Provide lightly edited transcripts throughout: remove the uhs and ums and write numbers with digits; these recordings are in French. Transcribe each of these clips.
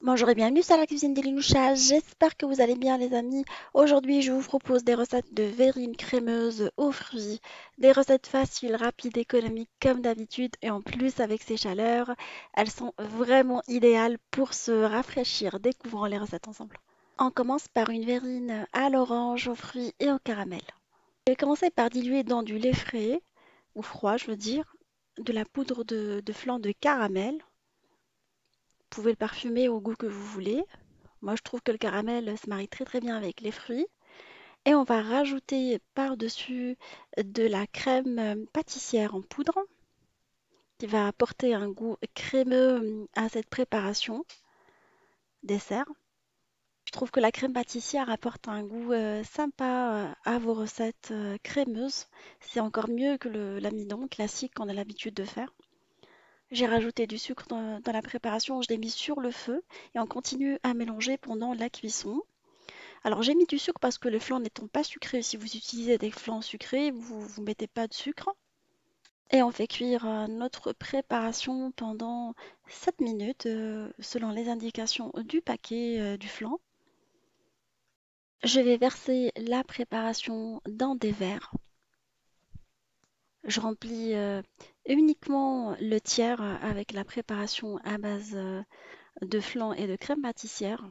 Bonjour et bienvenue sur la cuisine des Linouchas. J'espère que vous allez bien, les amis. Aujourd'hui, je vous propose des recettes de verrines crémeuses aux fruits. Des recettes faciles, rapides, économiques comme d'habitude. Et en plus, avec ces chaleurs, elles sont vraiment idéales pour se rafraîchir. Découvrons les recettes ensemble. On commence par une verrine à l'orange, aux fruits et au caramel. Je vais commencer par diluer dans du lait frais, ou froid, je veux dire, de la poudre de flan de caramel. Vous pouvez le parfumer au goût que vous voulez. Moi, je trouve que le caramel se marie très très bien avec les fruits. Et on va rajouter par-dessus de la crème pâtissière en poudre qui va apporter un goût crémeux à cette préparation dessert. Je trouve que la crème pâtissière apporte un goût sympa à vos recettes crémeuses. C'est encore mieux que l'amidon classique qu'on a l'habitude de faire. J'ai rajouté du sucre dans la préparation, je l'ai mis sur le feu et on continue à mélanger pendant la cuisson. Alors j'ai mis du sucre parce que le flan n'étant pas sucré, si vous utilisez des flans sucrés, vous ne mettez pas de sucre. Et on fait cuire notre préparation pendant 7 minutes selon les indications du paquet du flan. Je vais verser la préparation dans des verres. Je remplis uniquement le tiers avec la préparation à base de flan et de crème pâtissière.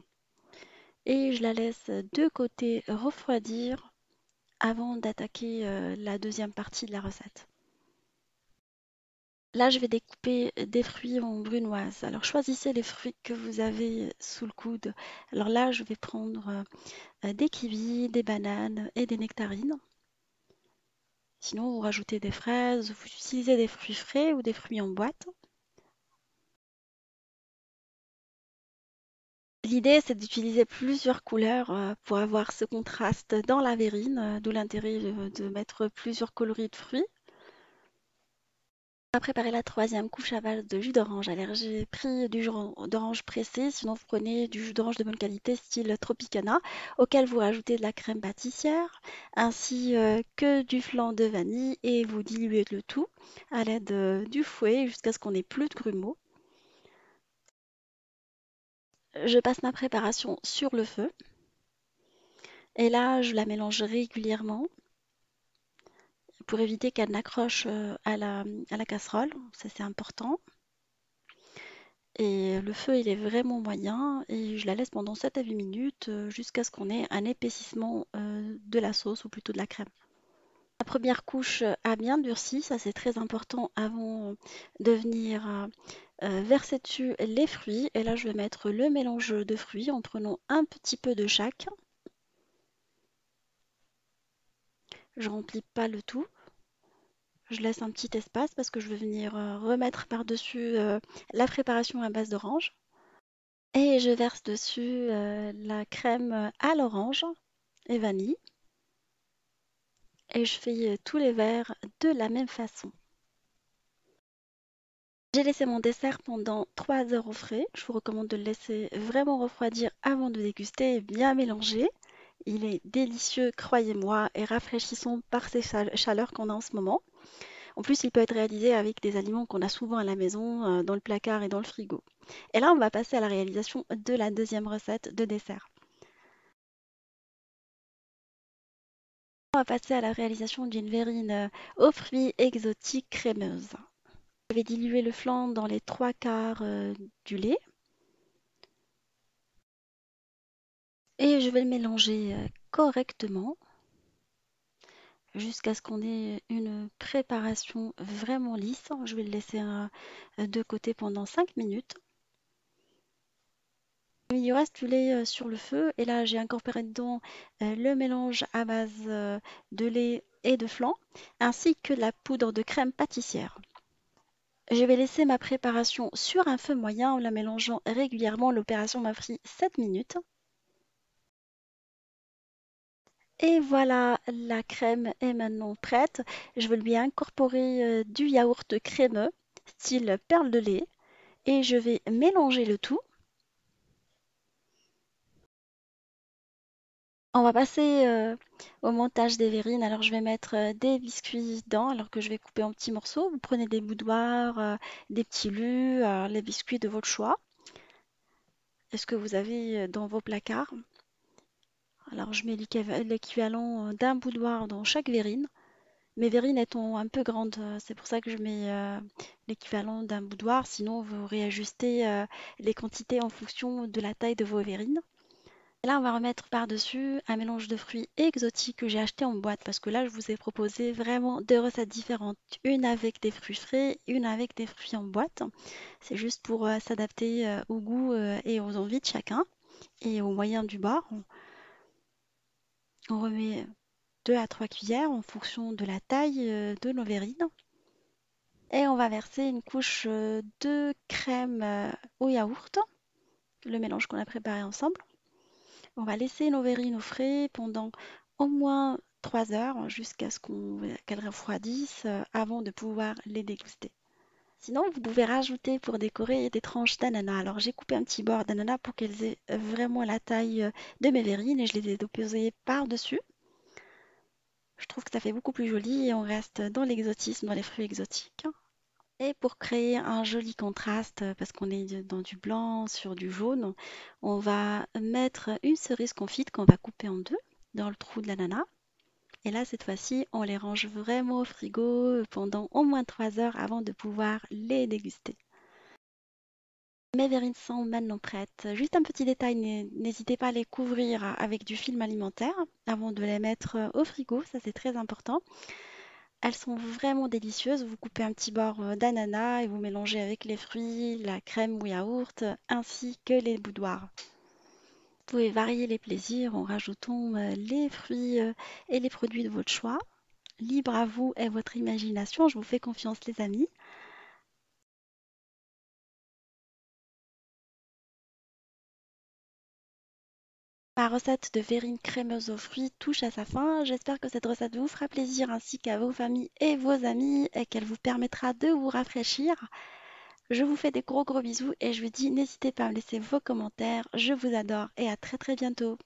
Et je la laisse de côté refroidir avant d'attaquer la deuxième partie de la recette. Là, je vais découper des fruits en brunoise. Alors, choisissez les fruits que vous avez sous le coude. Alors là, je vais prendre des kiwis, des bananes et des nectarines. Sinon, vous rajoutez des fraises, vous utilisez des fruits frais ou des fruits en boîte. L'idée, c'est d'utiliser plusieurs couleurs pour avoir ce contraste dans la verrine, d'où l'intérêt de mettre plusieurs coloris de fruits. On va préparer la troisième couche à base de jus d'orange. Alors j'ai pris du jus d'orange pressé, sinon vous prenez du jus d'orange de bonne qualité style Tropicana, auquel vous rajoutez de la crème pâtissière, ainsi que du flan de vanille et vous diluez le tout à l'aide du fouet jusqu'à ce qu'on n'ait plus de grumeaux. Je passe ma préparation sur le feu et là je la mélange régulièrement pour éviter qu'elle n'accroche à la casserole, ça c'est important. Et le feu, il est vraiment moyen et je la laisse pendant 7 à 8 minutes jusqu'à ce qu'on ait un épaississement de la sauce ou plutôt de la crème. La première couche a bien durci, ça c'est très important avant de venir verser dessus les fruits. Et là, je vais mettre le mélange de fruits en prenant un petit peu de chaque. Je remplis pas le tout. Je laisse un petit espace parce que je vais venir remettre par-dessus la préparation à base d'orange. Et je verse dessus la crème à l'orange et vanille. Et je fais tous les verres de la même façon. J'ai laissé mon dessert pendant 3 heures au frais. Je vous recommande de le laisser vraiment refroidir avant de déguster et bien mélanger. Il est délicieux, croyez-moi, et rafraîchissant par ces chaleurs qu'on a en ce moment. En plus, il peut être réalisé avec des aliments qu'on a souvent à la maison, dans le placard et dans le frigo. Et là, on va passer à la réalisation de la deuxième recette de dessert. On va passer à la réalisation d'une verrine aux fruits exotiques crémeuse. Je vais diluer le flan dans les trois quarts du lait et je vais le mélanger correctement jusqu'à ce qu'on ait une préparation vraiment lisse. Je vais le laisser de côté pendant 5 minutes. Il y reste du lait sur le feu et là j'ai incorporé dedans le mélange à base de lait et de flan ainsi que la poudre de crème pâtissière. Je vais laisser ma préparation sur un feu moyen en la mélangeant régulièrement. L'opération m'a pris 7 minutes. Et voilà, la crème est maintenant prête. Je vais lui incorporer du yaourt crémeux, style perle de lait. Et je vais mélanger le tout. On va passer au montage des verrines. Alors je vais mettre des biscuits dedans, alors que je vais couper en petits morceaux. Vous prenez des boudoirs, des petits lus, les biscuits de votre choix. ce que vous avez dans vos placards. Alors je mets l'équivalent d'un boudoir dans chaque verrine. Mes verrines étant un peu grandes, c'est pour ça que je mets l'équivalent d'un boudoir. Sinon, vous réajustez les quantités en fonction de la taille de vos verrines. Et là, on va remettre par-dessus un mélange de fruits exotiques que j'ai acheté en boîte parce que là, je vous ai proposé vraiment deux recettes différentes. Une avec des fruits frais, une avec des fruits en boîte. C'est juste pour s'adapter au goût et aux envies de chacun et aux moyens du bord. On remet 2 à 3 cuillères en fonction de la taille de nos verrines. Et on va verser une couche de crème au yaourt, le mélange qu'on a préparé ensemble. On va laisser nos verrines au frais pendant au moins 3 heures jusqu'à ce qu'elles refroidissent avant de pouvoir les déguster. Sinon, vous pouvez rajouter pour décorer des tranches d'ananas. Alors, j'ai coupé un petit bord d'ananas pour qu'elles aient vraiment la taille de mes verrines et je les ai déposées par-dessus. Je trouve que ça fait beaucoup plus joli et on reste dans l'exotisme, dans les fruits exotiques. Et pour créer un joli contraste, parce qu'on est dans du blanc sur du jaune, on va mettre une cerise confite qu'on va couper en deux dans le trou de l'ananas. Et là, cette fois-ci, on les range vraiment au frigo pendant au moins 3 heures avant de pouvoir les déguster. Mes verrines sont maintenant prêtes. Juste un petit détail, n'hésitez pas à les couvrir avec du film alimentaire avant de les mettre au frigo, ça c'est très important. Elles sont vraiment délicieuses. Vous coupez un petit bord d'ananas et vous mélangez avec les fruits, la crème ou yaourt, ainsi que les boudoirs. Vous pouvez varier les plaisirs en rajoutant les fruits et les produits de votre choix. Libre à vous et votre imagination. Je vous fais confiance, les amis. Ma recette de verrine crémeuse aux fruits touche à sa fin. J'espère que cette recette vous fera plaisir ainsi qu'à vos familles et vos amis et qu'elle vous permettra de vous rafraîchir. Je vous fais des gros bisous et je vous dis n'hésitez pas à me laisser vos commentaires. Je vous adore et à très bientôt.